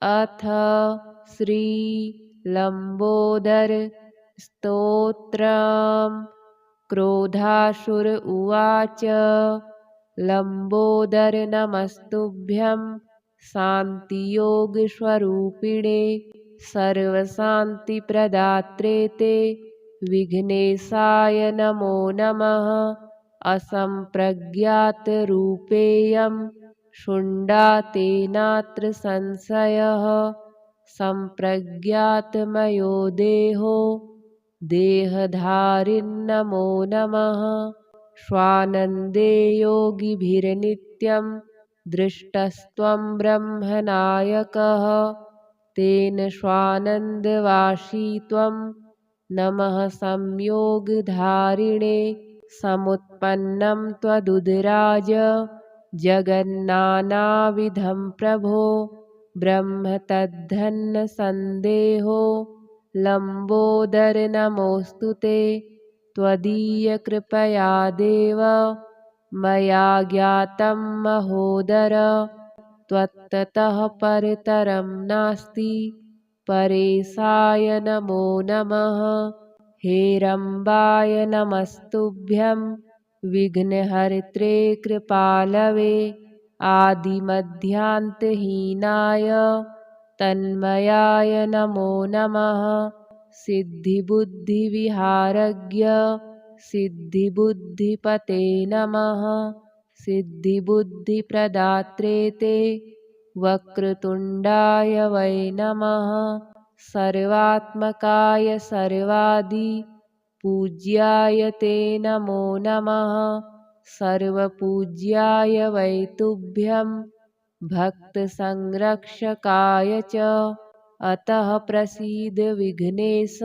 अथ श्री लंबोदर स्तोत्रम्। क्रोधासुर उवाच लंबोदर नमस्तुभ्यं शान्तियोगस्वरूपिणे सर्वशान्तिप्रदात्रे ते विघ्नेशाय नमो नमः। असम्प्रज्ञातरूपेयं शुण्डातेनात्र संशयः। सम्प्रज्ञातमयो देहो देहधारिन्नमो नमः। स्वानन्दे योगिभिर्नित्यं दृष्टस्त्वं ब्रह्मनायकः। तेन स्वानन्दवासी त्वं नमः संयोगधारिणे। समुत्पन्नं त्वदुदराज जगन्नानाविधं प्रभो। ब्रह्म तद्धन्न सन्देहो लंबोदर नमोऽस्तु ते। त्वदीयकृपया देव मया ज्ञातं महोदर। त्वत्तः परतरं नास्ति परेशाय नमो नमः। हेरम्बाय नमस्तुभ्यं विघ्नहर्त्रे कृपालवे। आदिमध्यान्तहीनाय तन्मयाय नमो नमः। सिद्धिबुद्धिविहारज्ञ सिद्धिबुद्धिपते नमः। सिद्धिबुद्धिप्रदात्रे ते वक्रतुण्डाय वै नमः। सर्वात्मकाय सर्वादि पूज्याय ते नमो नमः। सर्वपूज्याय वै तुभ्यं भक्तसंरक्षकाय च। अतः प्रसीद विघ्नेश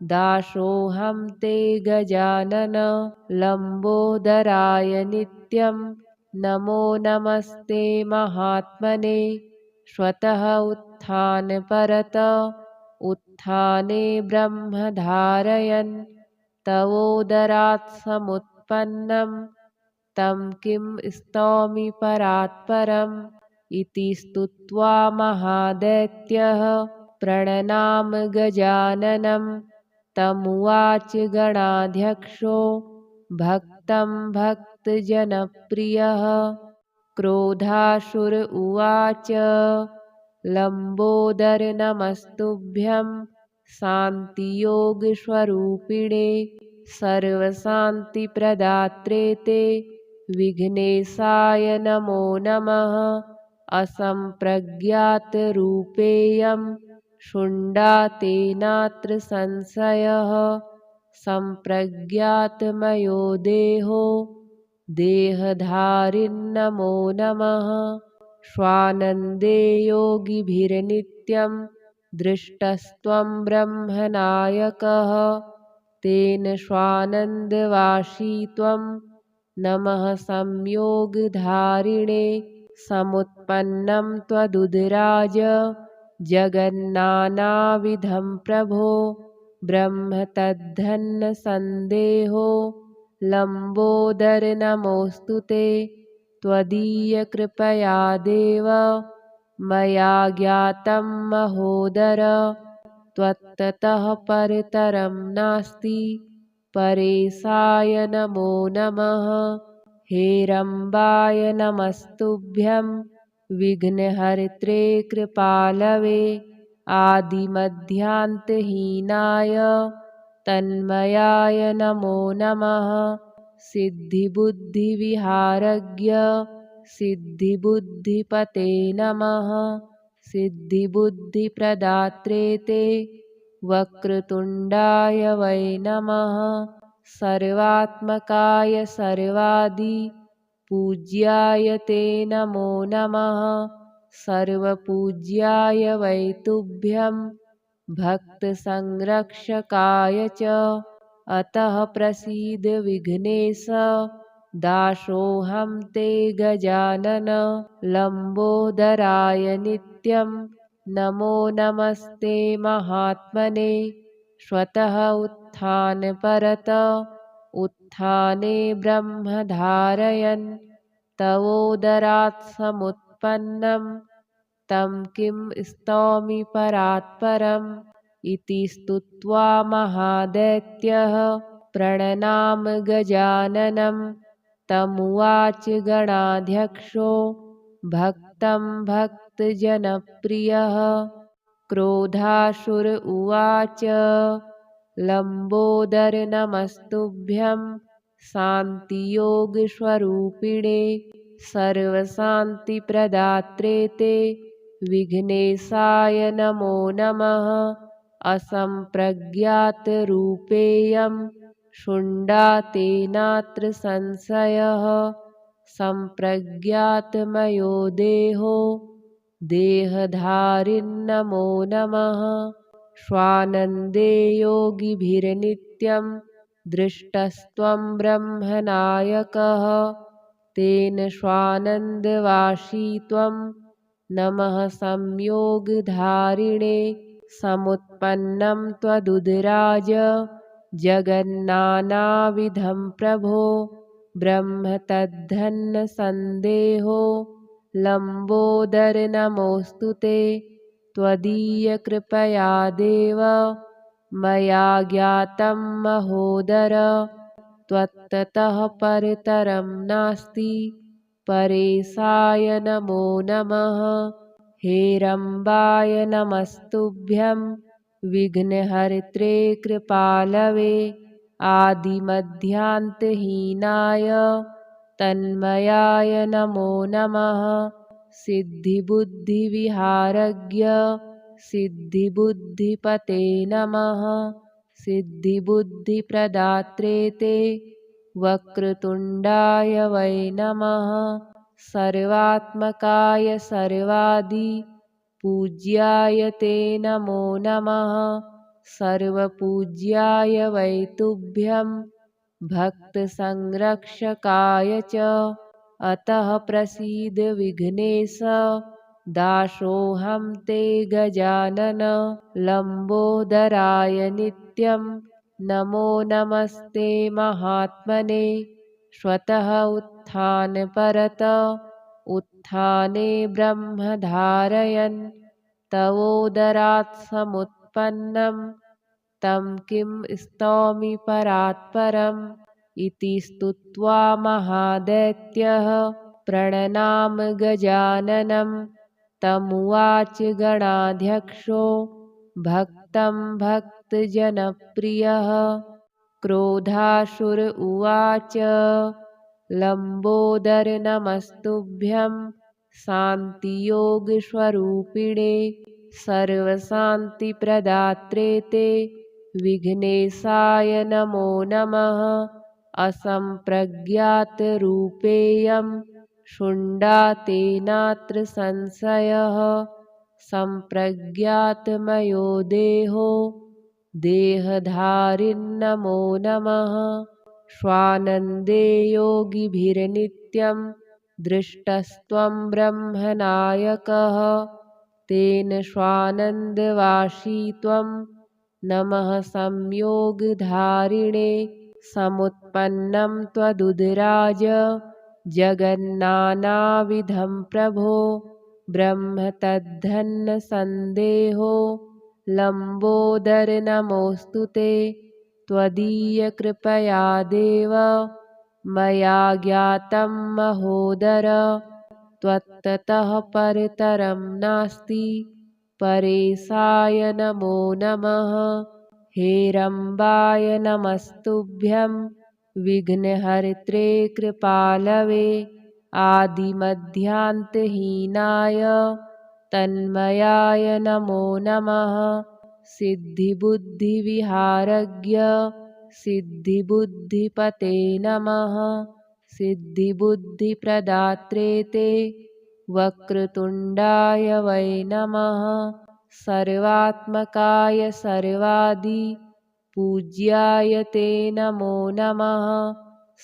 दासोऽहं ते गजानन। लंबोदराय नित्यं नमो नमस्ते महात्मने। स्वतः उत्थानपरत उत्थाने ब्रह्म धारयन् तवोदरात् समुत्पन्नं तं किं स्तौमि परात्परम्। इति स्तुत्वा महादैत्यः प्रणनाम गजाननं। तमुवाच गणाध्यक्षो भक्तं भक्तजनप्रियः। क्रोधासुर उवाच लंबोदर नमस्तुभ्यं शान्तियोगस्वरूपिणे सर्वशान्तिप्रदात्रे ते विघ्नेशाय नमो नमः। असम्प्रज्ञातरूपेयं शुण्डातेनात्र संशयः। सम्प्रज्ञातमयो देहो देहधारिन्नमो नमः। स्वानन्दे योगिभिर्नित्यं दृष्टस्त्वं ब्रह्मनायकः। तेन स्वानन्दवासी त्वं नमः संयोगधारिणे। समुत्पन्नं त्वदुदराज जगन्नानाविधं प्रभो। ब्रह्म तद्धन्न सन्देहो लंबोदर नमोऽस्तु ते। त्वदीयकृपया देव मया ज्ञातं महोदर। त्वत्तः परतरं नास्ति परेशाय नमो नमः। हेरम्बाय नमस्तुभ्यं विघ्नहर्त्रे कृपालवे। आदिमध्यान्तहीनाय तन्मयाय नमो नमः। सिद्धिबुद्धिविहारज्ञ सिद्धिबुद्धिपते नमः। सिद्धिबुद्धिप्रदात्रे ते वक्रतुण्डाय वै नमः। सर्वात्मकाय सर्वादि पूज्याय ते नमो नमः। सर्वपूज्याय वै तुभ्यं भक्तसंरक्षकाय च। अतः प्रसीद विघ्नेश दासोऽहं ते गजानन। लंबोदराय नित्यं नमो नमस्ते महात्मने। स्वतः उत्थानपरत उत्थाने ब्रह्म धारयन् तवोदरात् समुत्पन्नं तं किं स्तौमि परात्परम् इति स्तुत्वा महादैत्यः प्रणनाम गजाननं तमुवाच गणाध्यक्षो भक्तं भक्तजनप्रियः क्रोधासुर उवाच लम्बोदर नमस्तुभ्यं शान्तियोगस्वरूपिणे सर्वशान्तिप्रदात्रे ते विघ्नेशाय नमो नमः असम्प्रज्ञातरूपेयं शुण्डातेनात्र संशयः सम्प्रज्ञातमयो देहो देहधारिन्नमो नमः स्वानन्दे योगिभिर्नित्यं दृष्टस्त्वं ब्रह्मनायकः तेन स्वानन्दवासी त्वं नमः संयोगधारिणे समुत्पन्नं त्वदुदराज जगन्नानाविधं प्रभो ब्रह्म तद्धन्न सन्देहो लम्बोदर नमोऽस्तु ते त्वदीयकृपया देव मया ज्ञातं महोदर त्वत्तः परतरं नास्ति परेशाय नमो नमः हेरम्बाय नमस्तुभ्यं विघ्नहर्त्रे कृपालवे आदिमध्यान्तहीनाय तन्मयाय नमो नमः सिद्धिबुद्धिविहारज्ञ सिद्धिबुद्धिपते नमः सिद्धिबुद्धिप्रदात्रे ते वक्रतुण्डाय वै नमः सर्वात्मकाय सर्वादि पूज्याय ते नमो नमः सर्वपूज्याय वै तुभ्यं भक्तसंरक्षकाय च अतः प्रसीद विघ्नेश दासोऽहं ते गजानन लम्बोदराय नित्यं नमो नमस्ते महात्मने स्वतः उत्थानपरत उत्थाने ब्रह्म धारयन् तवोदरात् समुत्पन्नं तं किं स्तौमि परात्परम् इति स्तुत्वा महादैत्यः प्रणनाम गजाननं तमुवाच गणाध्यक्षो भक्तं भक्तजनप्रियः क्रोधासुर उवाच लम्बोदर नमस्तुभ्यं शान्तियोगस्वरूपिणे सर्वशान्तिप्रदात्रे ते विघ्नेशाय नमो नमः असम्प्रज्ञातरूपेयं शुण्डातेनात्र संशयः सम्प्रज्ञातमयो देहो देहधारिन्नमो नमः स्वानन्दे योगिभिर्नित्यं दृष्टस्त्वं ब्रह्मनायकः तेन स्वानन्दवासी त्वं नमः संयोगधारिणे समुत्पन्नं त्वदुदराज जगन्नानाविधं प्रभो ब्रह्म तद्धन्न सन्देहो लम्बोदर नमोऽस्तु ते त्वदीयकृपया देव मया ज्ञातं महोदर त्वत्तः परतरं नास्ति परेशाय नमो नमः हेरम्बाय नमस्तुभ्यं विघ्नहर्त्रे कृपालवे आदिमध्यान्तहीनाय तन्मयाय नमो नमः सिद्धिबुद्धिविहारज्ञ सिद्धिबुद्धिपते नमः सिद्धिबुद्धिप्रदात्रे ते वक्रतुण्डाय वै नमः सर्वात्मकाय सर्वादि पूज्याय ते नमो नमः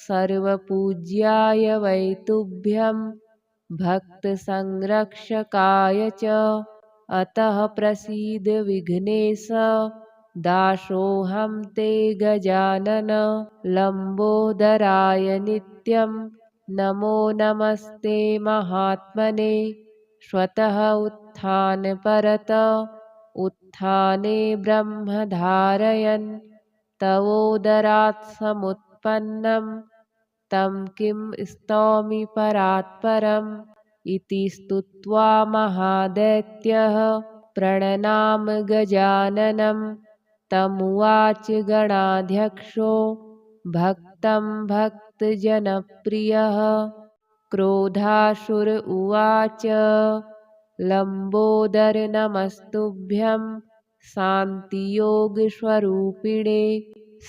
सर्वपूज्याय वै तुभ्यं भक्तसंरक्षकाय च अतः प्रसीद विघ्नेश दासोऽहं ते गजानन लम्बोदराय नित्यं नमो नमस्ते महात्मने स्वतः उत्थानपरत उत्थाने ब्रह्म धारयन् तवोदरात् समुत्पन्नं तं किं स्तौमि परात्परम् इति स्तुत्वा महादैत्यः प्रणनाम गजाननं तमुवाच गणाध्यक्षो भक्तं भक्तजनप्रियः क्रोधासुर उवाच लम्बोदर नमस्तुभ्यं शान्तियोगस्वरूपिणे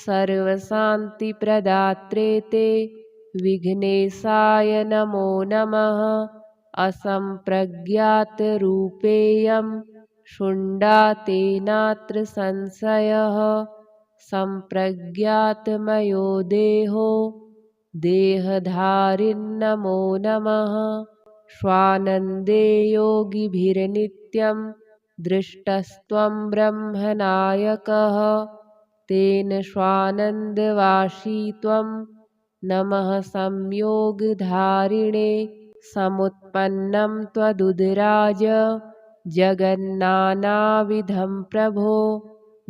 सर्वशान्तिप्रदात्रे ते विघ्नेशाय नमो नमः असम्प्रज्ञातरूपेयं शुण्डातेनात्र संशयः सम्प्रज्ञातमयो देहो देहधारिन्नमो नमः स्वानन्दे योगिभिर्नित्यं दृष्टस्त्वं ब्रह्मनायकः तेन स्वानन्दवासी त्वं नमः संयोगधारिणे समुत्पन्नं त्वदुदराज जगन्नानाविधं प्रभो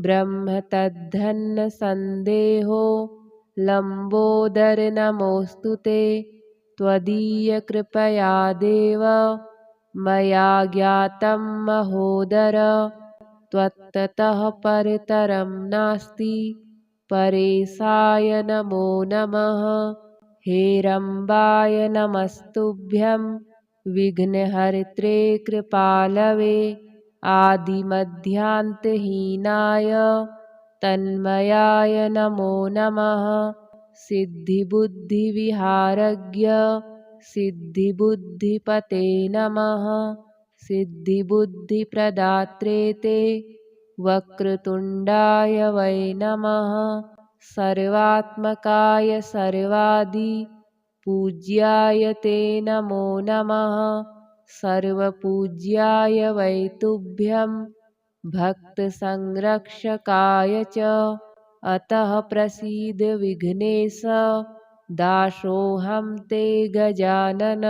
ब्रह्म तद्धन्न सन्देहो लम्बोदर नमोऽस्तु ते त्वदीयकृपया देव मया ज्ञातं महोदर त्वत्तः परतरं नास्ति परेशाय नमो नमः हेरम्बाय नमस्तुभ्यं विघ्नहर्त्रे कृपालवे आदिमध्यान्तहीनाय तन्मयाय नमो नमः सिद्धिबुद्धिविहारज्ञ सिद्धिबुद्धिपते नमः सिद्धिबुद्धिप्रदात्रे ते वक्रतुण्डाय वै नमः सर्वात्मकाय सर्वादि पूज्याय ते नमो नमः सर्वपूज्याय वै तुभ्यं भक्तसंरक्षकाय च अतः प्रसीद विघ्नेश दासोऽहं ते गजानन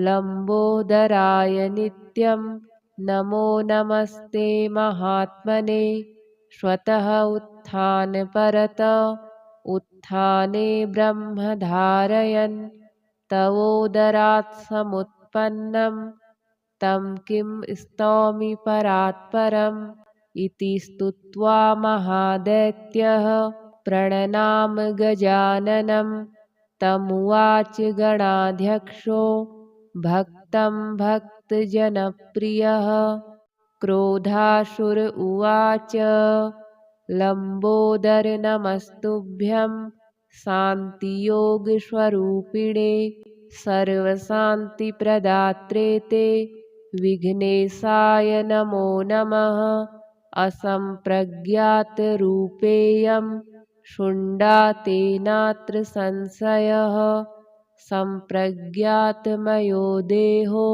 लम्बोदराय नित्यं नमो नमस्ते महात्मने स्वतः उत्थानपरत उत्थाने ब्रह्म धारयन् तवोदरात् समुत्पन्नं तं किं स्तौमि परात्परम् इति स्तुत्वा महादैत्यः प्रणनाम गजाननं तमुवाच गणाध्यक्षो भक्तं भक्तजनप्रियः क्रोधासुर उवाच लम्बोदर नमस्तुभ्यं शान्तियोगस्वरूपिणे सर्वशान्तिप्रदात्रे ते विघ्नेशाय नमो नमः असम्प्रज्ञातरूपेयं शुण्डातेनात्र संशयः सम्प्रज्ञातमयो देहो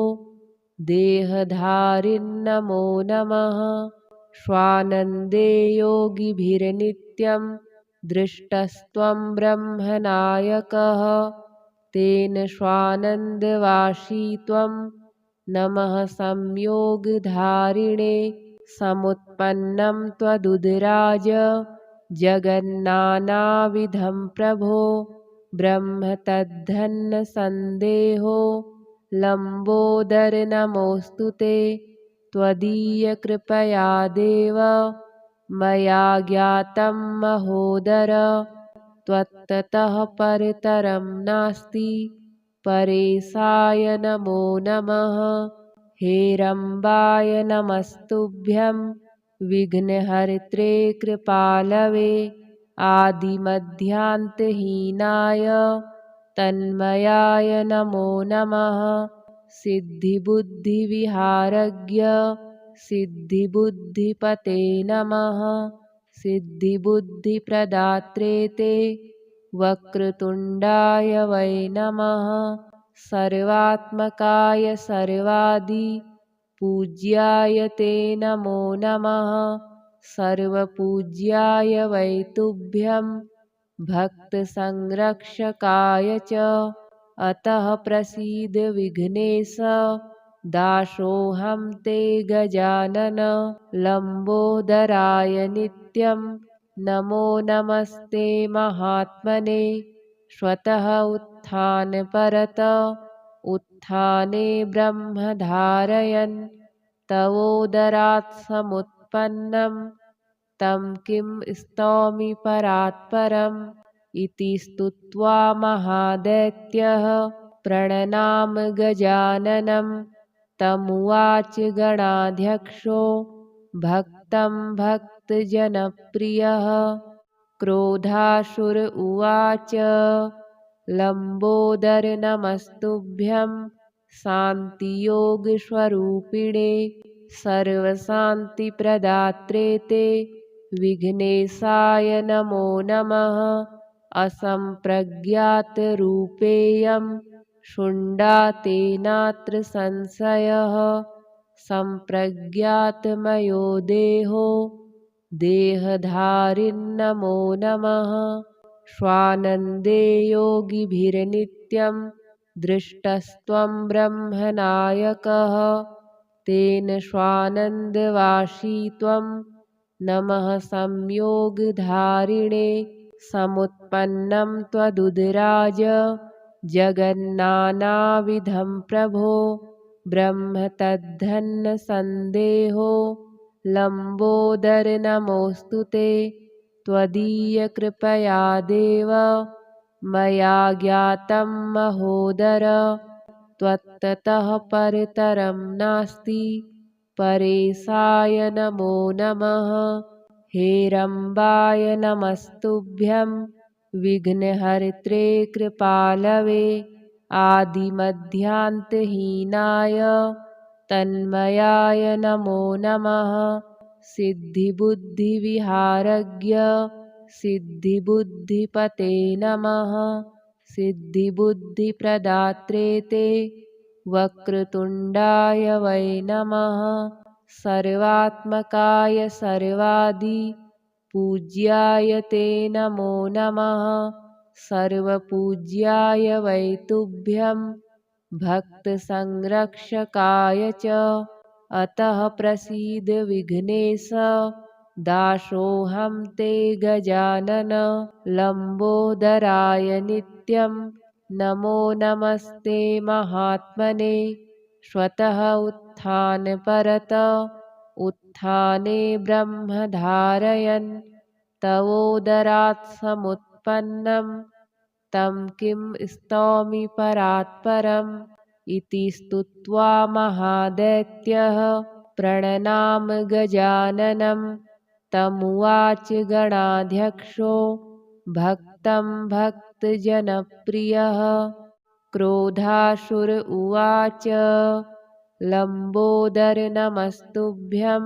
देहधारिन्नमो नमः स्वानन्दे योगिभिर्नित्यं दृष्टस्त्वं ब्रह्मनायकः तेन स्वानन्दवासी त्वं नमः संयोगधारिणे समुत्पन्नं त्वदुदराज जगन्नानाविधं प्रभो ब्रह्म तद्धन्न सन्देहो लम्बोदर नमोऽस्तु ते त्वदीयकृपया देव मया ज्ञातं महोदर त्वत्तः परतरं नास्ति परेशाय नमो नमः हेरम्बाय नमस्तुभ्यं विघ्नहर्त्रे कृपालवे आदिमध्यान्तहीनाय तन्मयाय नमो नमः सिद्धिबुद्धिविहारज्ञ सिद्धिबुद्धिपते नमः सिद्धिबुद्धिप्रदात्रे ते वक्रतुण्डाय वै नमः सर्वात्मकाय सर्वादि पूज्याय ते नमो नमः सर्वपूज्याय वै तुभ्यं भक्तसंरक्षकाय च अतः प्रसीद विघ्नेश दासोऽहं ते गजानन लम्बोदराय नित्यं नमो नमस्ते महात्मने स्वतः उत्थानपरत उत्थाने ब्रह्म धारयन् तवोदरात् समुत्पन्नं तं किं स्तौमि परात्परम् इति स्तुत्वा महादैत्यः प्रणनाम गजाननं तमुवाच गणाध्यक्षो भक्तं भक्तजनप्रियः क्रोधासुर उवाच लम्बोदर नमस्तुभ्यं शान्तियोगस्वरूपिणे सर्वशान्तिप्रदात्रे ते विघ्नेशाय नमो नमः असम्प्रज्ञातरूपेयं शुण्डातेनात्र संशयः सम्प्रज्ञातमयो देहो देहधारिन्नमो नमः स्वानन्दे योगिभिर्नित्यं दृष्टस्त्वं ब्रह्मनायकः तेन स्वानन्दवासी त्वं नमः संयोगधारिणे समुत्पन्नं त्वदुदराज जगन्नानाविधं प्रभो ब्रह्म तद्धन्न सन्देहो लम्बोदर नमोऽस्तु ते त्वदीयकृपया देव मया ज्ञातं महोदर त्वत्तः परतरं नास्ति परेशाय नमो नमः हेरम्बाय नमस्तुभ्यं विघ्नहर्त्रे कृपालवे आदिमध्यान्तहीनाय तन्मयाय नमो नमः सिद्धिबुद्धिविहारज्ञ सिद्धिबुद्धिपते नमः सिद्धिबुद्धिप्रदात्रे ते वक्रतुण्डाय वै नमः सर्वात्मकाय सर्वादि पूज्याय ते नमो नमः सर्वपूज्याय वै तुभ्यं भक्तसंरक्षकाय च अतः प्रसीद विघ्नेश दासोऽहं ते गजानन लम्बोदराय नित्यं नमो नमस्ते महात्मने स्वतः उत्थानपरत उत्थाने ब्रह्म धारयन् तवोदरात् समुत्पन्नं तं किं स्तौमि परात्परम् इति स्तुत्वा महादैत्यः प्रणनाम गजाननं तमुवाच गणाध्यक्षो भक्तं भक्तजनप्रियः क्रोधासुर उवाच लम्बोदर नमस्तुभ्यं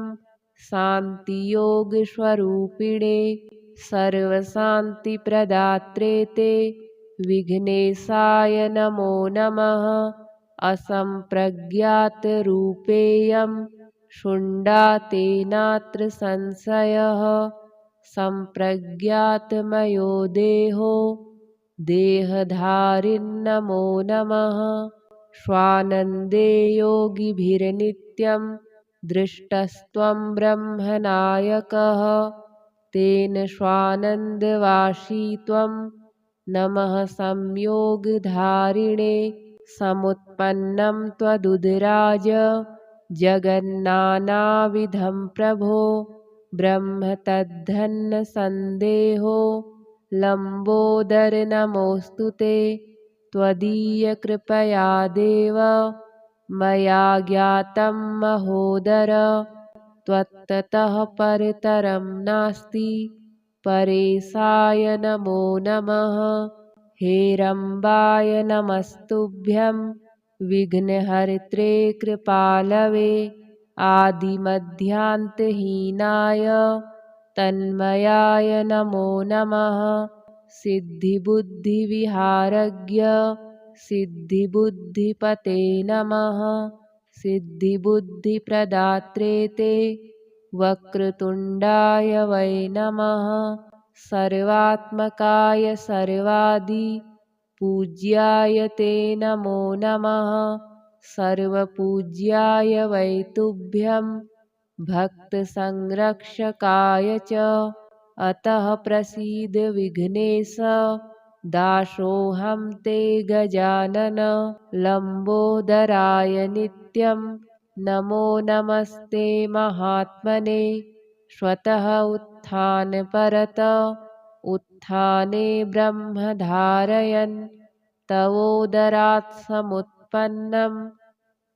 शान्तियोगस्वरूपिणे सर्वशान्तिप्रदात्रे ते विघ्नेशाय नमो नमः असम्प्रज्ञातरूपेयं शुण्डातेनात्र संशयः सम्प्रज्ञातमयो देहो देहधारिन्नमो नमः स्वानन्दे योगिभिर्नित्यं दृष्टस्त्वं ब्रह्मनायकः तेन स्वानन्दवासी त्वं नमः संयोगधारिणे समुत्पन्नं त्वदुदराज जगन्नानाविधं प्रभो ब्रह्म तद्धन्न सन्देहो लम्बोदर नमोऽस्तु ते त्वदीयकृपया देव मया ज्ञातं महोदर त्वत्तः परतरं नास्ति परेशाय नमो नमः हेरम्बाय नमस्तुभ्यं विघ्नहर्त्रे कृपालवे आदिमध्यान्तहीनाय तन्मयाय नमो नमः सिद्धिबुद्धिविहारज्ञ सिद्धिबुद्धिपते नमः सिद्धिबुद्धिप्रदात्रे ते वक्रतुण्डाय वै नमः सर्वात्मकाय सर्वादि पूज्याय ते नमो नमः सर्वपूज्याय वै तुभ्यं भक्तसंरक्षकाय च अतः प्रसीद विघ्नेश दासोऽहं ते गजानन लम्बोदराय नित्यं नमो नमस्ते महात्मने स्वतः उत्थानपरत उत्थाने ब्रह्म धारयन् तवोदरात् समुत्पन्नं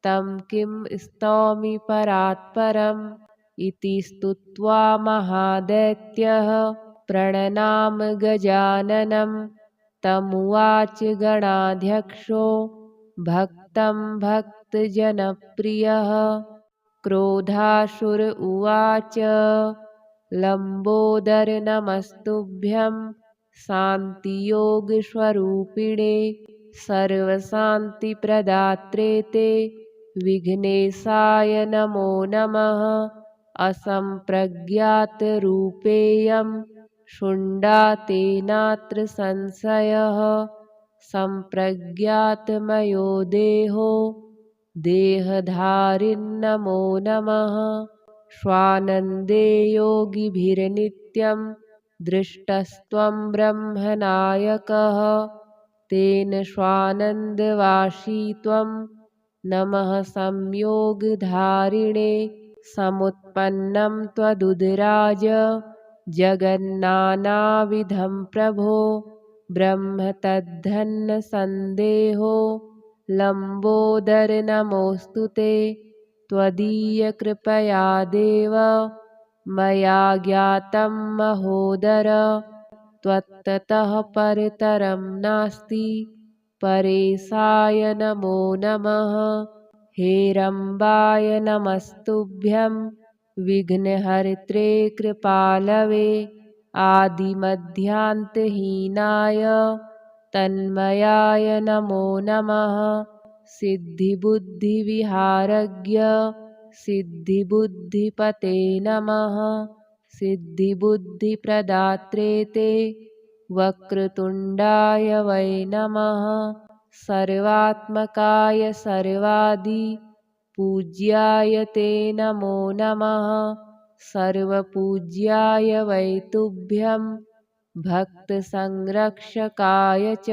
तं किं स्तौमि परात्परम् इति स्तुत्वा महादैत्यः प्रणनाम गजाननं तमुवाच गणाध्यक्षो भक्तं भक्तजनप्रियः क्रोधासुर उवाच लम्बोदर नमस्तुभ्यं शान्तियोगस्वरूपिणे सर्वशान्तिप्रदात्रे ते विघ्नेशाय नमो नमः असम्प्रज्ञातरूपेयं शुण्डातेनात्र संशयः सम्प्रज्ञातमयो देहो देहधारिन्नमो नमः स्वानन्दे योगिभिर्नित्यं दृष्टस्त्वं ब्रह्मनायकः तेन स्वानन्दवासी त्वं नमः संयोगधारिणे समुत्पन्नं त्वदुदराज जगन्नानाविधं प्रभो ब्रह्म तद्धन्न सन्देहो लम्बोदर नमोऽस्तु ते त्वदीयकृपया देव मया ज्ञातं महोदर त्वत्तः परतरं नास्ति परेशाय नमो नमः हेरम्बाय नमस्तुभ्यं विघ्नहर्त्रे कृपालवे आदिमध्यान्तहीनाय तन्मयाय नमो नमः सिद्धिबुद्धिविहारज्ञ सिद्धिबुद्धिपते नमः सिद्धिबुद्धिप्रदात्रे ते वक्रतुण्डाय वै नमः सर्वात्मकाय सर्वादिपूज्याय ते नमो नमः सर्वपूज्याय वै तुभ्यं भक्तसंरक्षकाय च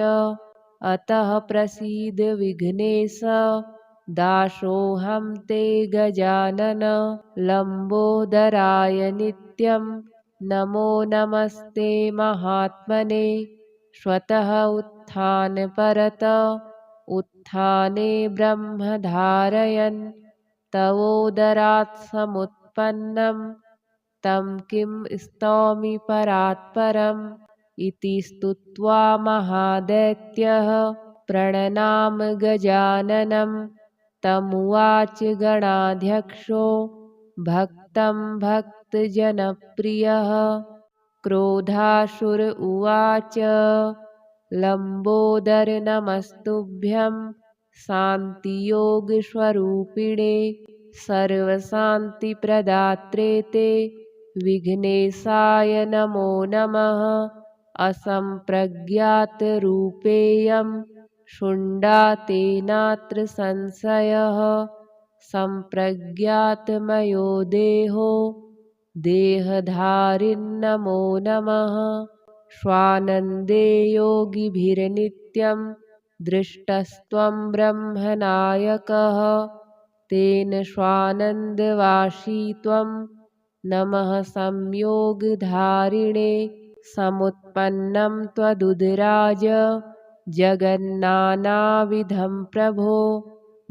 अतः प्रसीद विघ्नेश दासोऽहं ते गजानन लम्बोदराय नित्यं नमो नमस्ते महात्मने स्वतः उत्थानपरत उत्थाने ब्रह्म धारयन् तवोदरात् समुत्पन्नं तं किं स्तौमि परात्परम् इति स्तुत्वा महादैत्यः प्रणनाम गजाननं तमुवाच गणाध्यक्षो भक्तं भक्तजनप्रियः क्रोधासुर उवाच लम्बोदर नमस्तुभ्यं शान्तियोगस्वरूपिणे सर्वशान्तिप्रदात्रे ते विघ्नेशाय नमो नमः असम्प्रज्ञातरूपेयं शुण्डातेनात्र संशयः सम्प्रज्ञातमयो देहो देहधारिन्नमो नमः स्वानन्दे योगिभिर्नित्यं दृष्टस्त्वं ब्रह्मनायकः तेन स्वानन्दवासी त्वं नमः संयोगधारिणे समुत्पन्नं त्वदुदराज जगन्नानाविधं प्रभो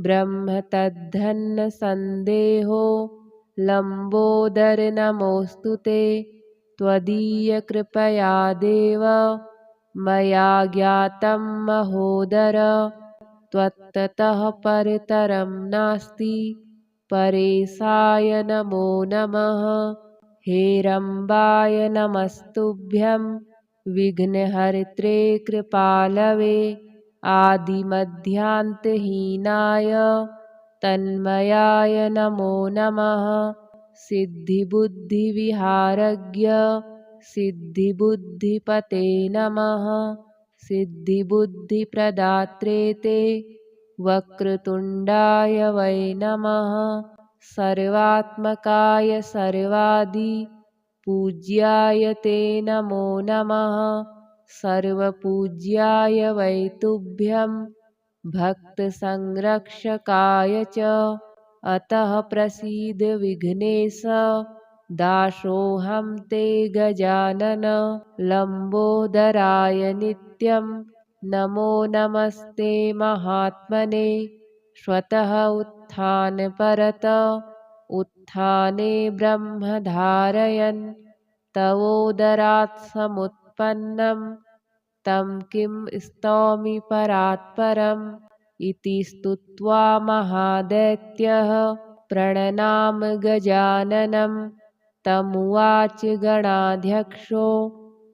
ब्रह्म तद्धन्न सन्देहो लम्बोदर नमोऽस्तु ते त्वदीयकृपया देव मया ज्ञातं महोदर त्वत्तः परतरं नास्ति परेशाय नमो नमः हेरम्बाय नमस्तुभ्यं विघ्नहर्त्रे कृपालवे आदिमध्यान्तहीनाय तन्मयाय नमो नमः सिद्धिबुद्धिविहारज्ञ सिद्धिबुद्धिपते नमः सिद्धिबुद्धिप्रदात्रे ते वक्रतुण्डाय वै नमः। सर्वात्मकाय सर्वादि पूज्याय ते नमो नमः। सर्वपूज्याय वै तुभ्यं भक्तसंरक्षकाय च। अतः प्रसीद विघ्नेश दासोऽहं ते गजानन। लम्बोदराय नित्यं नमो नमस्ते महात्मने। स्वतः उत्थानपरत उत्थाने ब्रह्म धारयन् तवोदरात् समुत्पन्नं तं किं स्तौमि परात्परम्। इति स्तुत्वा महादैत्यः प्रणनाम गजाननं। तमुवाच गणाध्यक्षो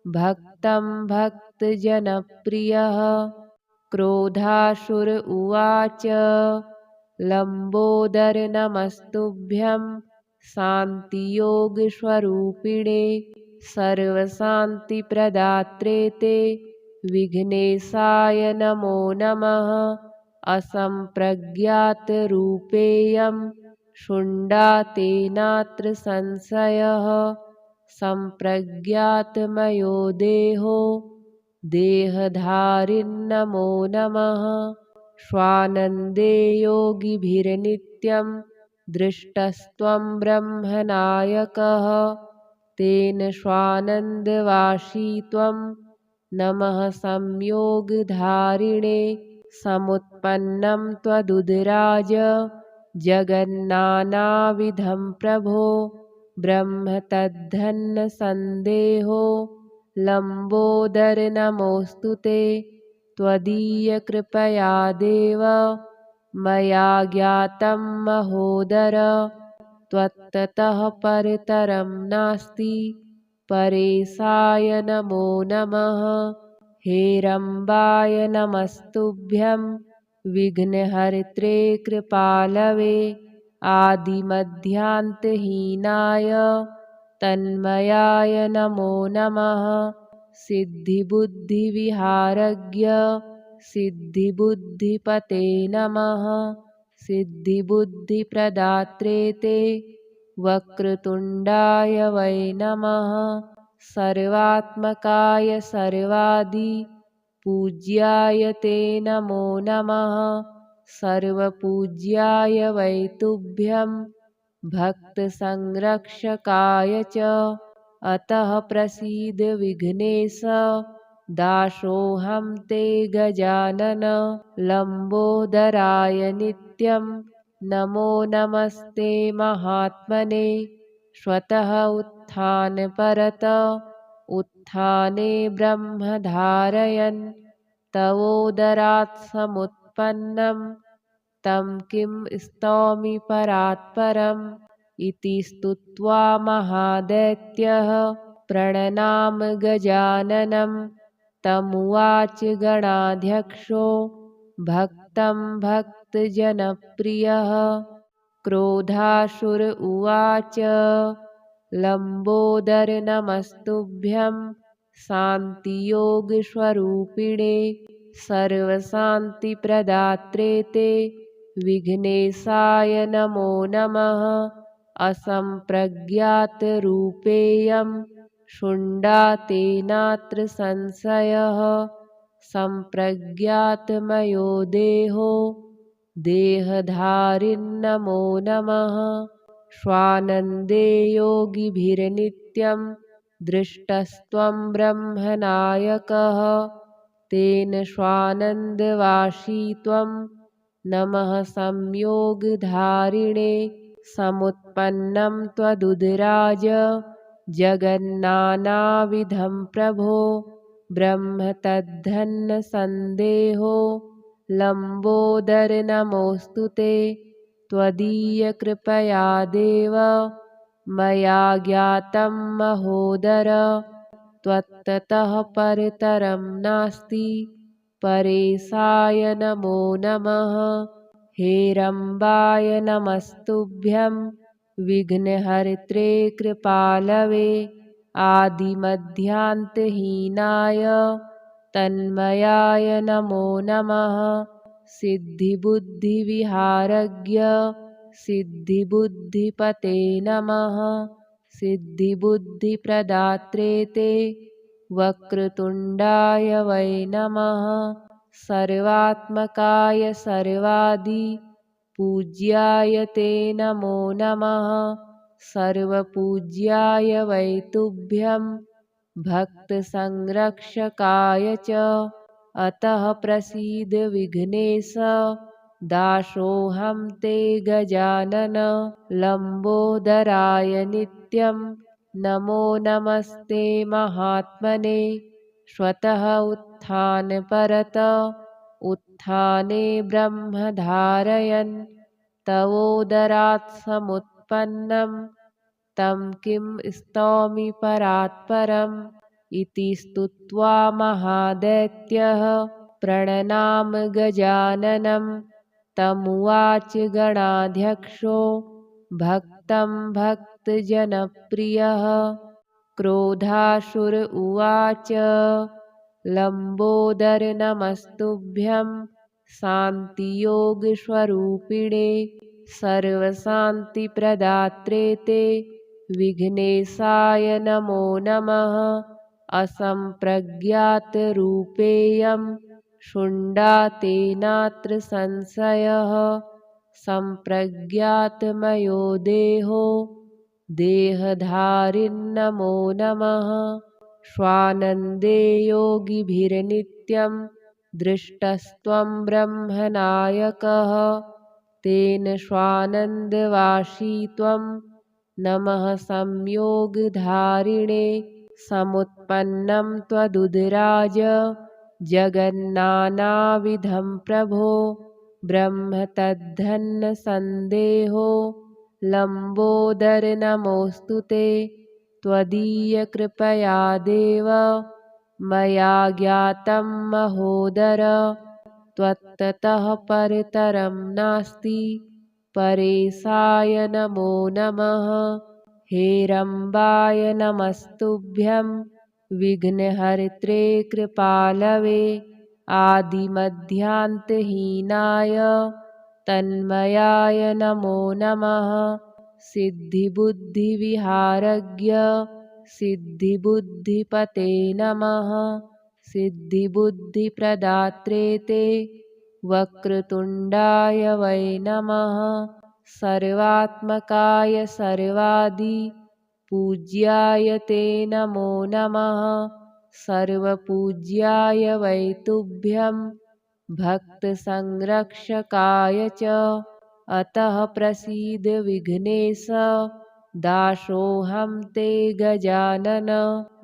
भक्तं भक्तजनप्रियः। क्रोधासुर उवाच लम्बोदर नमस्तुभ्यं शान्तियोगस्वरूपिणे। सर्वशान्तिप्रदात्रे ते विघ्नेशाय नमो नमः। असम्प्रज्ञातरूपेयं शुण्डातेनात्र संशयः। सम्प्रज्ञातमयो देहो देहधारिन्नमो नमः। स्वानन्दे योगिभिर्नित्यं दृष्टस्त्वं ब्रह्मनायकः। तेन स्वानन्दवासी त्वं नमः संयोगधारिणे। समुत्पन्नं त्वदुदराज जगन्नानाविधं प्रभो। ब्रह्म तद्धन्न सन्देहो लम्बोदर नमोऽस्तु ते। त्वदीयकृपया देव मया ज्ञातं महोदर। त्वत्तः परतरं नास्ति परेशाय नमो नमः। हेरम्बाय नमस्तुभ्यं विघ्नहर्त्रे कृपालवे। आदिमध्यान्तहीनाय तन्मयाय नमो नमः। सिद्धिबुद्धिविहारज्ञ सिद्धिबुद्धिपते नमः। सिद्धिबुद्धिप्रदात्रे ते वक्रतुण्डाय वै नमः। सर्वात्मकाय सर्वादि पूज्याय ते नमो नमः। सर्वपूज्याय वै तुभ्यं भक्तसंरक्षकाय च। अतः प्रसीद विघ्नेश दासोऽहं ते गजानन। लम्बोदराय नित्यं नमो नमस्ते महात्मने। स्वतः उत्थानपरत उत्थाने ब्रह्म धारयन् तवोदरात् समुत्पन्नं तं किं स्तौमि परात्परम्। इति स्तुत्वा महादैत्यः प्रणनाम गजाननं। तमुवाच गणाध्यक्षो भक्तं भक्तजनप्रियः। क्रोधासुर उवाच लम्बोदर नमस्तुभ्यं शान्तियोगस्वरूपिणे। सर्वशान्तिप्रदात्रे ते विघ्नेशाय नमो नमः। असम्प्रज्ञातरूपेयं शुण्डातेनात्र संशयः। सम्प्रज्ञातमयो देहो देहधारिन्नमो नमः। स्वानन्दे योगिभिर्नित्यं दृष्टस्त्वं ब्रह्मनायकः। तेन स्वानन्दवासी त्वं नमः संयोगधारिणे। समुत्पन्नं त्वदुदराज जगन्नानाविधं प्रभो। ब्रह्म तद्धन्न सन्देहो लम्बोदर नमोऽस्तु ते। त्वदीयकृपया देव मया ज्ञातं महोदर। त्वत्तः परतरं नास्ति परेशाय नमो नमः। हेरम्बाय नमस्तुभ्यं विघ्नहर्त्रे कृपालवे। आदिमध्यान्तहीनाय तन्मयाय नमो नमः। सिद्धिबुद्धिविहारज्ञ सिद्धिबुद्धिपते नमः। सिद्धिबुद्धिप्रदात्रे ते वक्रतुण्डाय वै नमः। सर्वात्मकाय सर्वादि पूज्याय ते नमो नमः। सर्वपूज्याय वै तुभ्यं भक्तसंरक्षकाय च अतः प्रसीद विघ्नेश दासोऽहं ते गजानन। लम्बोदराय नित्यं नमो नमस्ते महात्मने। स्वतः उत्थानपरत उत्थाने ब्रह्म धारयन् तवोदरात् समुत्पन्नं तं किं स्तौमि परात्परम्। इति स्तुत्वा महादैत्यः प्रणनाम गजाननं। तमुवाच गणाध्यक्षो भक्तं भक्तजनप्रियः। क्रोधासुर उवाच लम्बोदर नमस्तुभ्यं शान्तियोगस्वरूपिणे सर्वशान्तिप्रदात्रे ते विघ्नेशाय नमो नमः। असम्प्रज्ञातरूपेयं शुण्डातेनात्र संशयः। सम्प्रज्ञातमयो देहो देहधारिन्नमो नमः। स्वानन्दे योगिभिर्नित्यं दृष्टस्त्वं ब्रह्मनायकः। तेन स्वानन्दवासी त्वं नमः संयोगधारिणे। समुत्पन्नं त्वदुदराज जगन्नानाविधं प्रभो ब्रह्म तद्धन्न सन्देहो। लम्बोदर नमोऽस्तु ते त्वदीयकृपया देव मया ज्ञातं महोदर। त्वत्तः परतरं नास्ति परेशाय नमो नमः। हेरम्बाय नमस्तुभ्यं विघ्नहर्त्रे कृपालवे। आदिमध्यान्तहीनाय तन्मयाय नमो नमः। सिद्धिबुद्धिविहारज्ञ सिद्धिबुद्धिपते नमः। सिद्धिबुद्धिप्रदात्रे ते वक्रतुण्डाय वै नमः। सर्वात्मकाय सर्वादि पूज्याय ते नमो नमः। सर्वपूज्याय वै तुभ्यं भक्तसंरक्षकाय च अतः प्रसीद विघ्नेश दासोऽहं ते गजानन।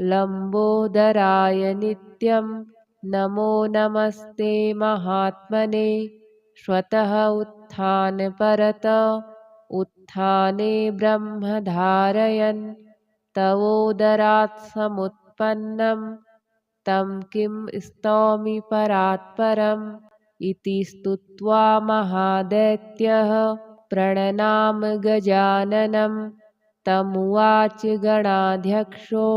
लम्बोदराय नित्यं नमो नमस्ते महात्मने। स्वतः उत्थानपरत उत्थाने ब्रह्म धारयन् तवोदरात् समुत्पन्नं तं किं स्तौमि परात्परम्। इति स्तुत्वा महादैत्यः प्रणनाम गजाननं। तमुवाच गणाध्यक्षो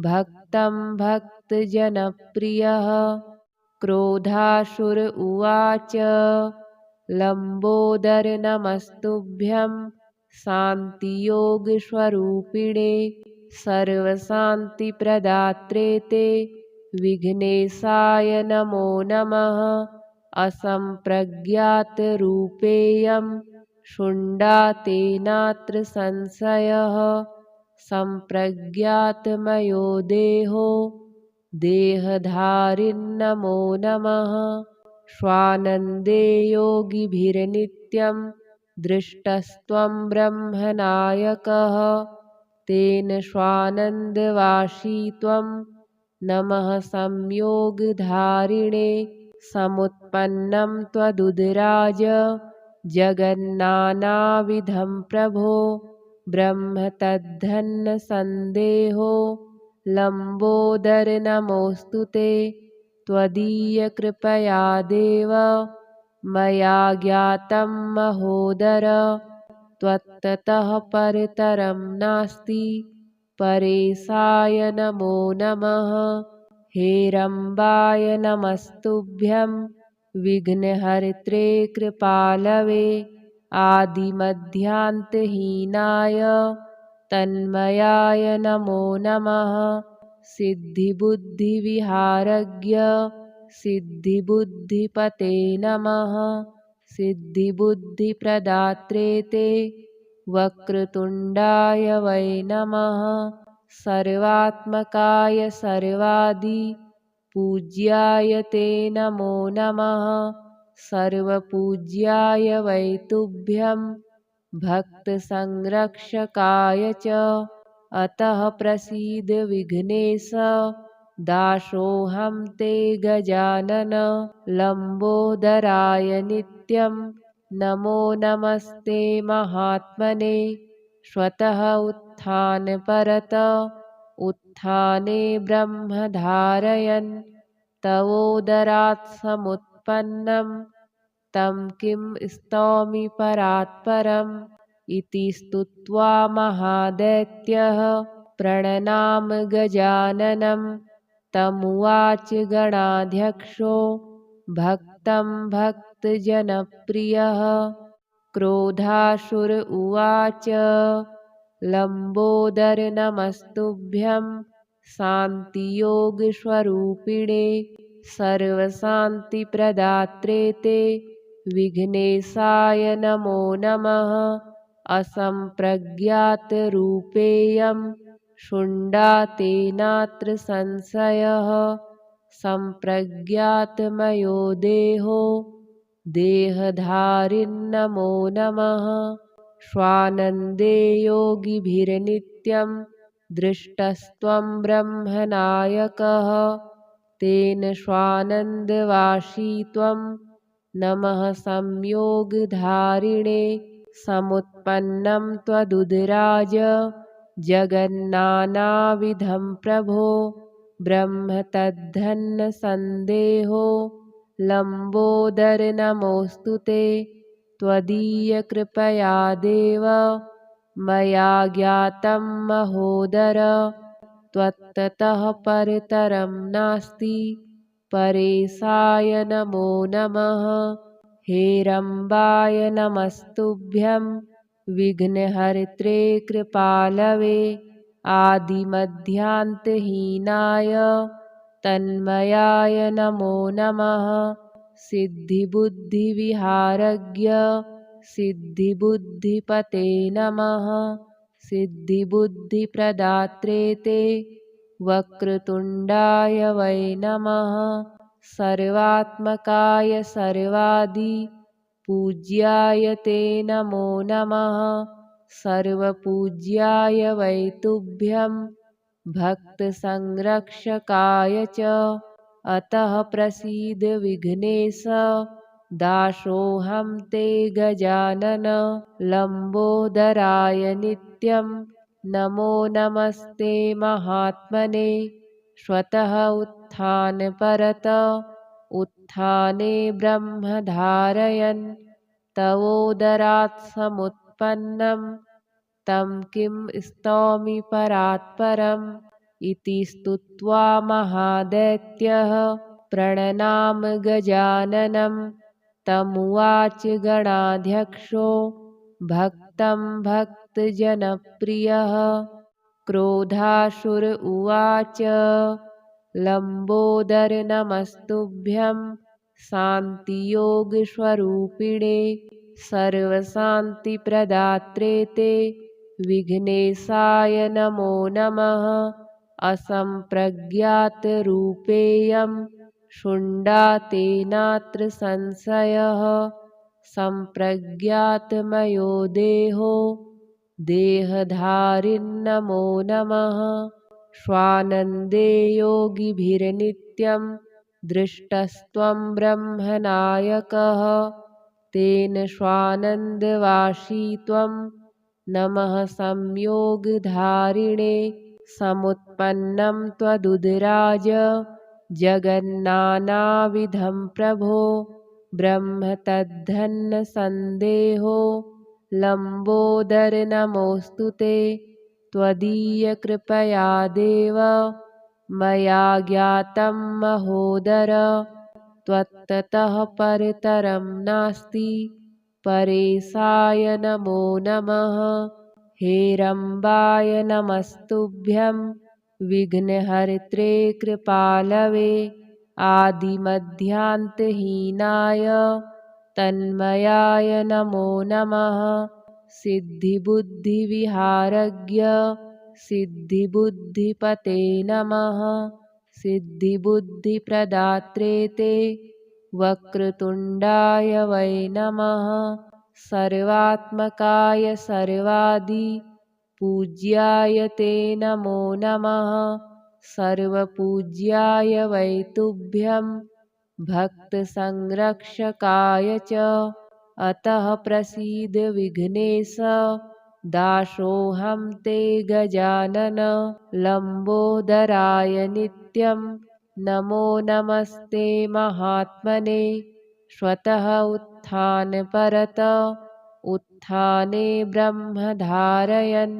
भक्तं भक्तजनप्रियः। क्रोधासुर उवाच लम्बोदर नमस्तुभ्यं शान्तियोगस्वरूपिणे सर्वशान्तिप्रदात्रे ते विघ्नेशाय नमो नमः। असम्प्रज्ञातरूपेयं शुण्डातेनात्र संशयः। सम्प्रज्ञातमयो देहो देहधारिन्नमो नमः। स्वानन्दे योगिभिर्नित्यं दृष्टस्त्वं ब्रह्मनायकः। तेन स्वानन्दवासी त्वं नमः संयोगधारिणे। समुत्पन्नं त्वदुदराज जगन्नानाविधं प्रभो ब्रह्म तद्धन्न सन्देहो। लम्बोदर नमोऽस्तु ते त्वदीयकृपया देव मया ज्ञातं महोदर। त्वत्तः परतरं नास्ति परेशाय नमो नमः। हेरम्बाय नमस्तुभ्यं विघ्नहर्त्रे कृपालवे आदिमध्यान्तहीनाय तन्मयाय नमो नमः। सिद्धिबुद्धिविहारज्ञ सिद्धिबुद्धिपते नमः। सिद्धिबुद्धिप्रदात्रे ते वक्रतुण्डाय वै नमः। सर्वात्मकाय सर्वादि पूज्याय ते नमो नमः। सर्वपूज्याय वै तुभ्यं भक्तसंरक्षकाय च अतः प्रसीद विघ्नेश दासोऽहं ते गजानन। लम्बोदराय नित्यं नमो नमस्ते महात्मने। स्वतः उत्थानपरत उत्थाने ब्रह्म धारयन् तवोदरात् समुत्पन्नं तं किं स्तौमि परात्परम्। इति स्तुत्वा महादैत्यः प्रणनाम गजाननं। तमुवाच गणाध्यक्षो भक्तं भक्तजनप्रियः। क्रोधासुर उवाच लम्बोदर नमस्तुभ्यं शान्तियोगस्वरूपिणे सर्वशान्तिप्रदात्रे ते विघ्नेशाय नमो नमः। असम्प्रज्ञातरूपेयं शुण्डातेनात्र संशयः। सम्प्रज्ञातमयो देहो देहधारिन्नमो नमः। स्वानन्दे योगिभिर्नित्यं दृष्टस्त्वं ब्रह्मनायकः। तेन स्वानन्दवासी त्वं नमः संयोगधारिणे। समुत्पन्नं त्वदुदराज जगन्नानाविधं प्रभो। ब्रह्म तद्धन्न सन्देहो लम्बोदर नमोऽस्तु ते। त्वदीयकृपया देव मया ज्ञातं महोदर। त्वत्तः परतरं नास्ति परेशाय नमो नमः। हेरम्बाय नमस्तुभ्यं विघ्नहर्त्रे कृपालवे आदिमध्यान्तहीनाय तन्मयाय नमो नमः। सिद्धिबुद्धिविहारज्ञ सिद्धिबुद्धिपते नमः। सिद्धिबुद्धिप्रदात्रे ते वक्रतुण्डाय वै नमः। सर्वात्मकाय सर्वादि पूज्याय ते नमो नमः। सर्वपूज्याय वै तुभ्यं भक्तसंरक्षकाय च अतः प्रसीद विघ्नेश दासोऽहं ते गजानन। लम्बोदराय नित्यं नमो नमस्ते महात्मने। स्वतः उत्थानपरत उत्थाने ब्रह्म धारयन् तवोदरात् समुत्पन्नं तं किं स्तौमि परात्परम्। इति स्तुत्वा महादैत्यः प्रणनाम गजाननं। तमुवाच गणाध्यक्षो भक्तं भक्तजनप्रियः। क्रोधासुर उवाच लम्बोदर नमस्तुभ्यं शान्तियोगस्वरूपिणे सर्वशान्तिप्रदात्रे ते विघ्नेशाय नमो नमः। असम्प्रज्ञातरूपेयं शुण्डातेनात्र संशयः। सम्प्रज्ञातमयो देहो देहधारिन्नमो नमः। स्वानन्दे योगिभिर्नित्यं दृष्टस्त्वं ब्रह्मनायकः। तेन स्वानन्दवासी त्वं नमः संयोगधारिणे। समुत्पन्नं त्वदुदराज जगन्नानाविधं प्रभो। ब्रह्म तद्धन्न सन्देहो लम्बोदर नमोऽस्तु ते। त्वदीयकृपया देव मया ज्ञातं महोदर। त्वत्ततः परतरं नास्ति परेशाय नमो नमः। हेरम्बाय नमस्तुभ्यं विघ्नहर्त्रे कृपालवे आदिमध्यान्तहीनाय तन्मयाय नमो नमः। सिद्धिबुद्धिविहारज्ञ सिद्धिबुद्धिपते नमः। सिद्धिबुद्धिप्रदात्रे ते वक्रतुण्डाय वै नमः। सर्वात्मकाय सर्वादि पूज्याय ते नमो नमः। सर्वपूज्याय वै तुभ्यं भक्तसंरक्षकाय च अतः प्रसीद विघ्नेश दासोऽहं ते गजानन। लम्बोदराय नित्यं नमो नमस्ते महात्मने। स्वतः उत्थानपरत उत्थाने ब्रह्म धारयन्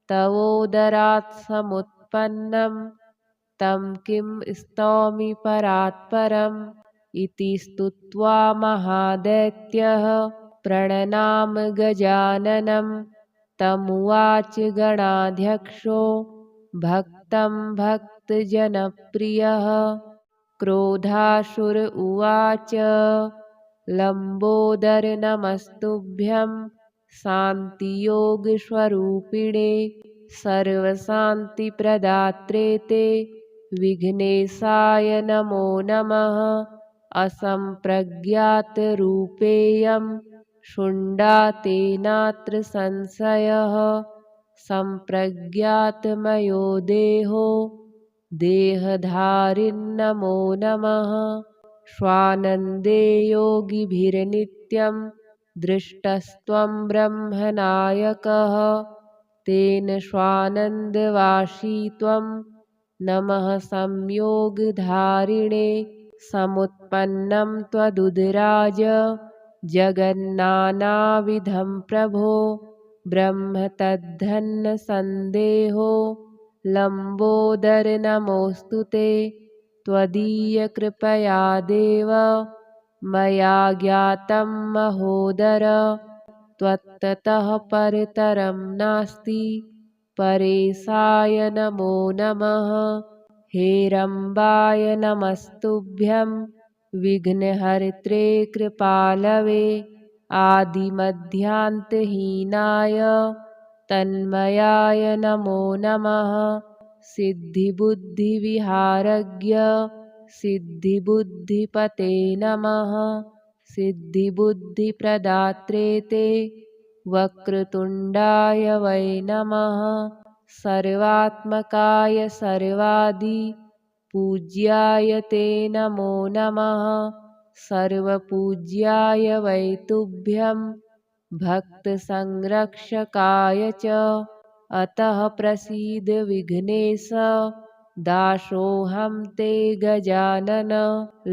तवोदरात् समुत्पन्नं तं किं स्तौमि परात्परम्। इति स्तुत्वा महादैत्यः प्रणनाम गजाननं तमुवाच गणाध्यक्षो भक्तं भक्तजनप्रियः। क्रोधासुर उवाच लम्बोदर नमस्तुभ्यं शान्तियोगस्वरूपिणे सर्वशान्तिप्रदात्रे ते विघ्नेशाय नमो नमः। असम्प्रज्ञातरूपेयं शुण्डातेनात्र संशयः। सम्प्रज्ञातमयो देहो देहधारिन्नमो नमः। स्वानन्दे योगिभिर्नित्यं दृष्टस्त्वं ब्रह्मनायकः तेन स्वानन्दवासी त्वं नमः संयोगधारिणे। समुत्पन्नं त्वदुदराज जगन्नानाविधं प्रभो ब्रह्म तद्धन्नसन्देहो लम्बोदर नमोऽस्तु ते। त्वदीयकृपया देव मया ज्ञातं महोदर त्वत्ततः परतरं नास्ति परेशाय नमो नमः। हेरम्बाय नमस्तुभ्यं विघ्नहर्त्रे कृपालवे आदिमध्यान्तहीनाय तन्मयाय नमो नमः। सिद्धिबुद्धिविहारज्ञ सिद्धिबुद्धिपते नमः। सिद्धिबुद्धिप्रदात्रे ते वक्रतुण्डाय वै नमः। सर्वात्मकाय सर्वादि पूज्याय ते नमो नमः। सर्वपूज्याय वै तुभ्यं भक्तसंरक्षकाय च अतः प्रसीद विघ्नेश दासोऽहं ते गजानन।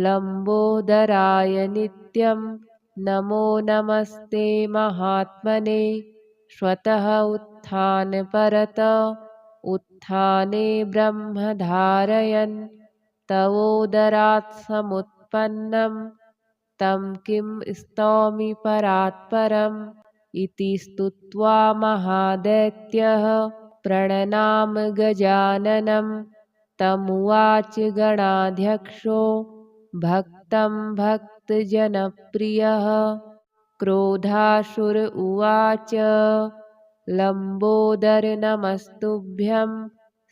लम्बोदराय नित्यं नमो नमस्ते महात्मने। स्वतः उत्थानपरत उत्थाने ब्रह्म धारयन् तवोदरात् समुत्पन्नं तं किं स्तौमि परात्परम्। इति स्तुत्वा महादैत्यः प्रणनाम गजाननं तमुवाच गणाध्यक्षो भक्तं भक्तजनप्रियः। क्रोधासुर उवाच लम्बोदर नमस्तुभ्यं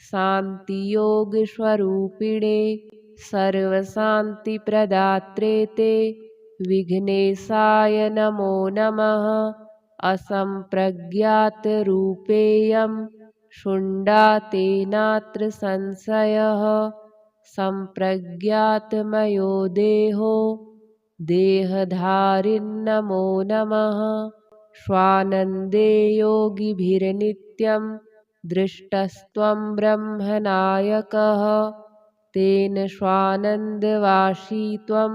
शान्तियोगस्वरूपिणे सर्वशान्तिप्रदात्रे ते विघ्नेशाय नमो नमः। असम्प्रज्ञातरूपेयं शुण्डातेनात्र संशयः। सम्प्रज्ञातमयो देहो देहधारिन्नमो नमः। स्वानन्दे योगिभिर्नित्यं दृष्टस्त्वं ब्रह्मनायकः तेन स्वानन्दवासी त्वं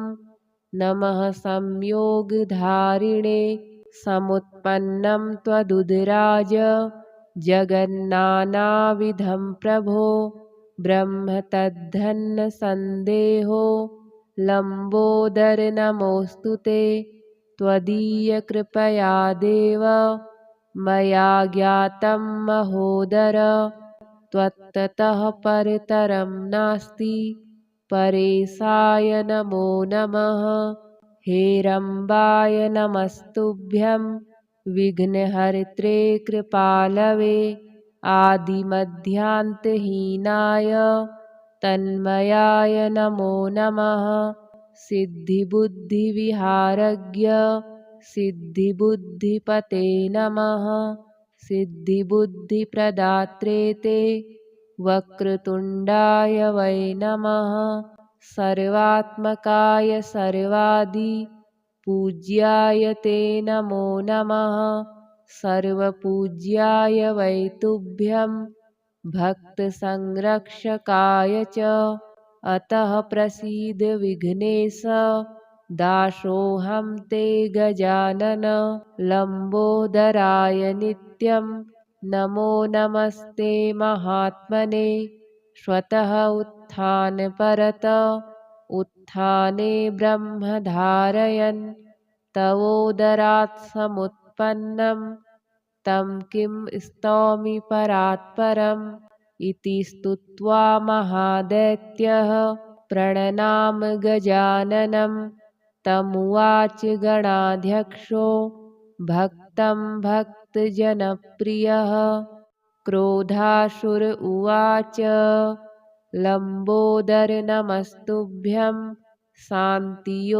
नमः संयोगधारिणे। समुत्पन्नं त्वदुदराज जगन्नानाविधं प्रभो ब्रह्म तद्धन्नसन्देहो लम्बोदर नमोऽस्तु ते। त्वदीयकृपया देव मया ज्ञातं महोदर। त्वत्तः परतरं नास्ति परेशाय नमो नमः। हेरम्बाय नमस्तुभ्यं विघ्नहर्त्रे कृपालवे। आदिमध्यान्तहीनाय तन्मयाय नमो नमः। सिद्धिबुद्धिविहारज्ञ सिद्धिबुद्धिपते नमः। सिद्धिबुद्धिप्रदात्रे ते वक्रतुण्डाय वै नमः। सर्वात्मकाय सर्वादिपूज्याय ते नमो नमः। सर्वपूज्याय वै तुभ्यं भक्तसंरक्षकाय च। अतः प्रसीद विघ्नेश दासोऽहं ते गजानन। लम्बोदराय नित्यं नमो नमस्ते महात्मने। स्वतः उत्थानपरत उत्थाने ब्रह्मधारयन् तवोदरात् समुत्पन्नं तं किं स्तौमि परात्परम्। इति स्तुत्वा महादैत्यः प्रणनाम गजाननं। तमुवाच गणाध्यक्षो भक्तं भक्तजनप्रियः। क्रोधासुर उवाच लम्बोदर नमस्तुभ्यं शान्तियोगस्वरूपिणे।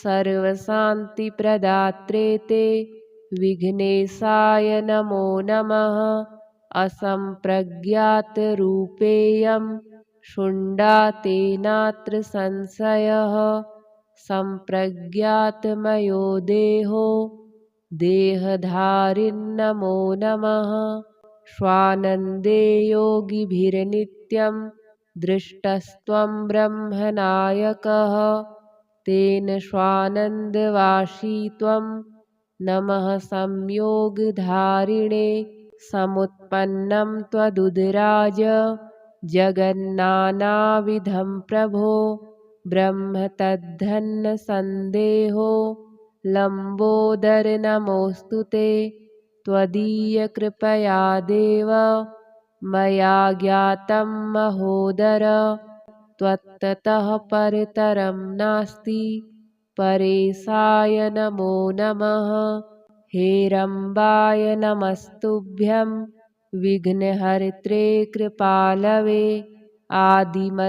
सर्वशान्तिप्रदात्रे ते विघ्नेशाय नमो नमः। असम्प्रज्ञातरूपेयं शुण्डातेनात्र संशयः। सम्प्रज्ञातमयो देहो देहधारिन्नमो नमः। स्वानन्दे योगिभिर्नित्यं दृष्टस्त्वं ब्रह्मनायकः। तेन स्वानन्दवासी त्वं नमः संयोगधारिणे। समुत्पन्नं त्वदुदराज जगन्नानाविधं प्रभो। ब्रह्म तद्धन्न सन्देहो लम्बोदर नमोऽस्तु ते। त्वदीयकृपया देव मया ज्ञातं महोदर। त्वत्तः परतरं नास्ति परेशाय नमो नमः। हेरम्बाय नमस्तुभ्यं विघ्नहर्त्रे कृपालवे। आदिमध्यान्तहीनाय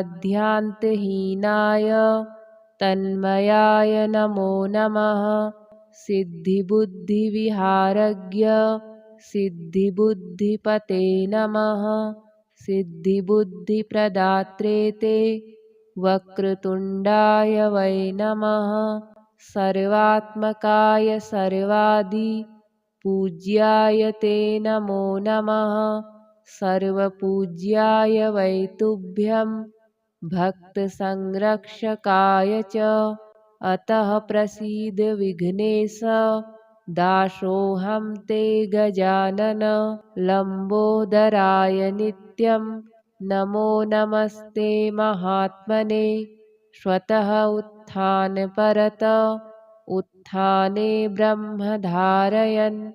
तन्मयाय नमो नमः। सिद्धिबुद्धिविहारज्ञ सिद्धिबुद्धिपते नमः। सिद्धिबुद्धिप्रदात्रे ते वक्रतुण्डाय वै नमः। सर्वात्मकाय सर्वादिपूज्याय ते नमो नमः। सर्वपूज्याय वै तुभ्यं भक्तसंरक्षकाय च। अतः प्रसीद विघ्नेश दासोऽहं ते गजानन। लम्बोदराय नित्यं नमो नमस्ते महात्मने। स्वतः उत्थानपरत उत्थाने ब्रह्मधारयन्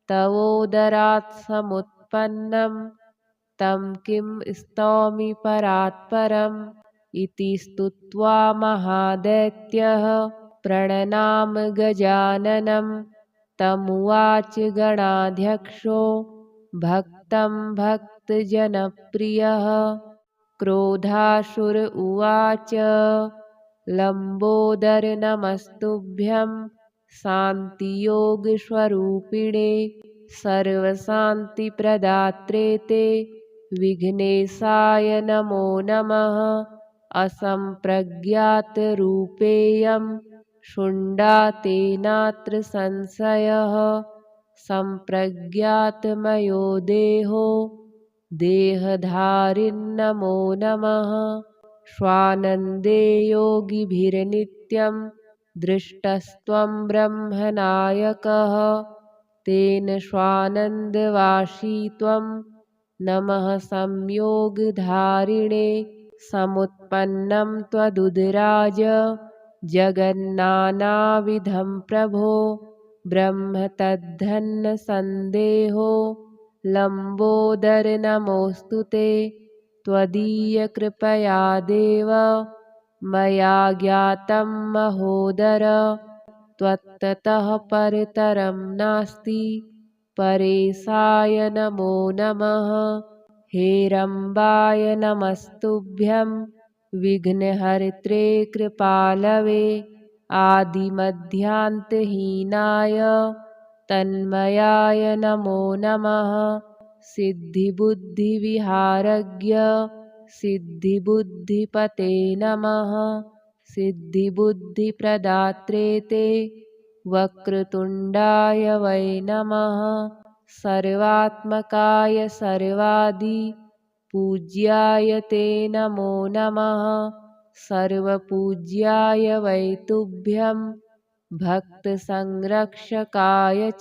तवोदरात् समुत्पन्नं तं किं स्तौमि परात्परम्। इति स्तुत्वा महादैत्यः प्रणनाम गजाननं। तमुवाच गणाध्यक्षो भक्तं भक्तजनप्रियः। क्रोधासुर उवाच लम्बोदर नमस्तुभ्यं शान्तियोगस्वरूपिणे। सर्वशान्तिप्रदात्रे ते विघ्नेशाय नमो नमः। असम्प्रज्ञातरूपेयं शुण्डातेनात्र संशयः। सम्प्रज्ञातमयो देहो देहधारिन्नमो नमः। स्वानन्दे योगिभिर्नित्यं दृष्टस्त्वं ब्रह्मनायकः। तेन स्वानन्दवासी त्वं नमः संयोगधारिणे। समुत्पन्नं त्वदुदराज जगन्नानाविधं प्रभो ब्रह्म तद्धन्न सन्देहो लम्बोदर नमोऽस्तु ते त्वदीयकृपया देव मया ज्ञातं महोदर त्वत्तः परतरं नास्ति परेशाय नमो नमः हेरम्बाय नमस्तुभ्यं विघ्नहर्त्रे कृपालवे आदिमध्यान्तहीनाय तन्मयाय नमो नमः सिद्धिबुद्धिविहारज्ञ सिद्धिबुद्धिपते नमः सिद्धिबुद्धिप्रदात्रे ते वक्रतुण्डाय वै नमः सर्वात्मकाय सर्वादि पूज्याय ते नमो नमः सर्वपूज्याय वै तुभ्यं भक्तसंरक्षकाय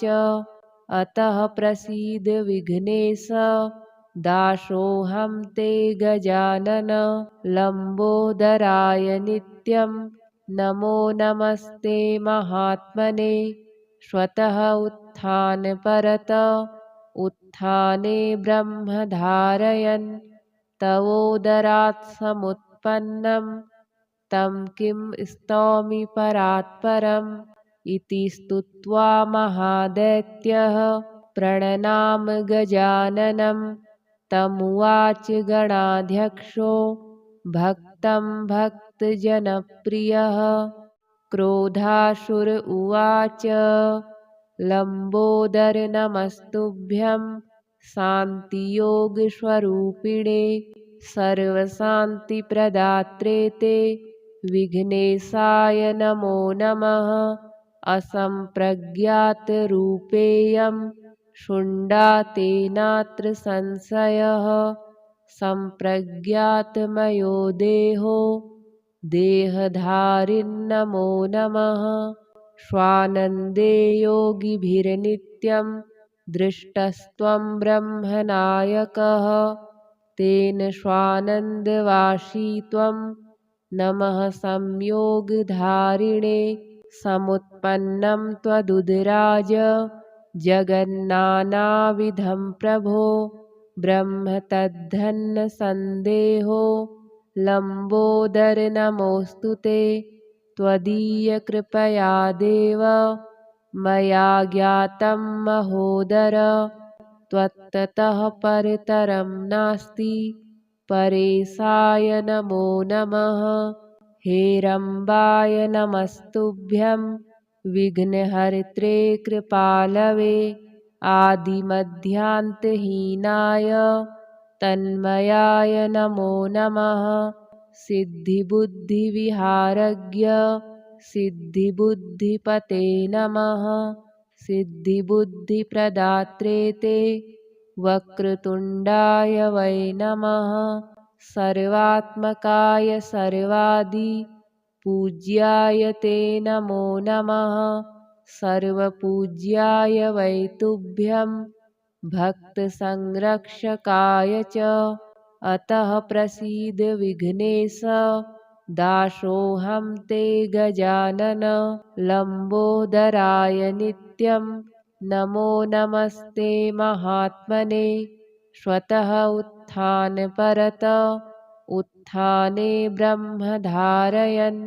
च अतः प्रसीद विघ्नेश दासोऽहं ते गजानन लम्बोदराय नित्यं नमो नमस्ते महात्मने स्वतः उत्थानपरत उत्थाने ब्रह्म धारयन् तवोदरात् समुत्पन्नं तं किं स्तौमि परात्परम् इति स्तुत्वा महादैत्यः प्रणनाम गजाननं तमुवाच गणाध्यक्षो भक्तं भक्तजनप्रियः क्रोधासुर उवाच लम्बोदर नमस्तुभ्यं शान्तियोगस्वरूपिणे सर्वशान्तिप्रदात्रे ते विघ्नेशाय नमो नमः असम्प्रज्ञातरूपेयं शुण्डातेनात्र संशयः सम्प्रज्ञातमयो देहो देहधारिन्नमो नमः स्वानन्दे योगिभिर्नित्यं दृष्टस्त्वं ब्रह्मनायकः तेन स्वानन्दवासी त्वं नमः संयोगधारिणे समुत्पन्नं त्वदुदराज जगन्नानाविधं प्रभो ब्रह्म तद्धन्न सन्देहो लम्बोदर नमोऽस्तु ते त्वदीयकृपया देव मया ज्ञातं महोदर त्वत्तः परतरं नास्ति परेशाय नमो नमः हेरम्बाय नमस्तुभ्यं विघ्नहर्त्रे कृपालवे आदिमध्यान्तहीनाय तन्मयाय नमो नमः सिद्धिबुद्धिविहारज्ञ सिद्धिबुद्धिपते नमः सिद्धिबुद्धिप्रदात्रे ते वक्रतुण्डाय वै नमः सर्वात्मकाय सर्वादि पूज्याय ते नमो नमः सर्वपूज्याय वै तुभ्यं भक्तसंरक्षकाय च अतः प्रसीद विघ्नेश दासोऽहं ते गजानन लम्बोदराय नित्यं नमो नमस्ते महात्मने स्वतः उत्थानपरत उत्थाने ब्रह्म धारयन्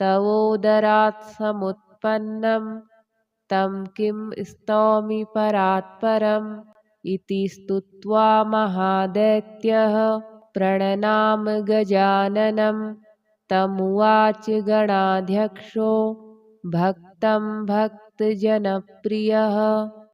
तवोदरात् समुत्पन्नं तं किं स्तौमि परात्परम् इति स्तुत्वा महादैत्यः प्रणनाम गजाननं तमुवाच गणाध्यक्षो भक्तं भक्तजनप्रियः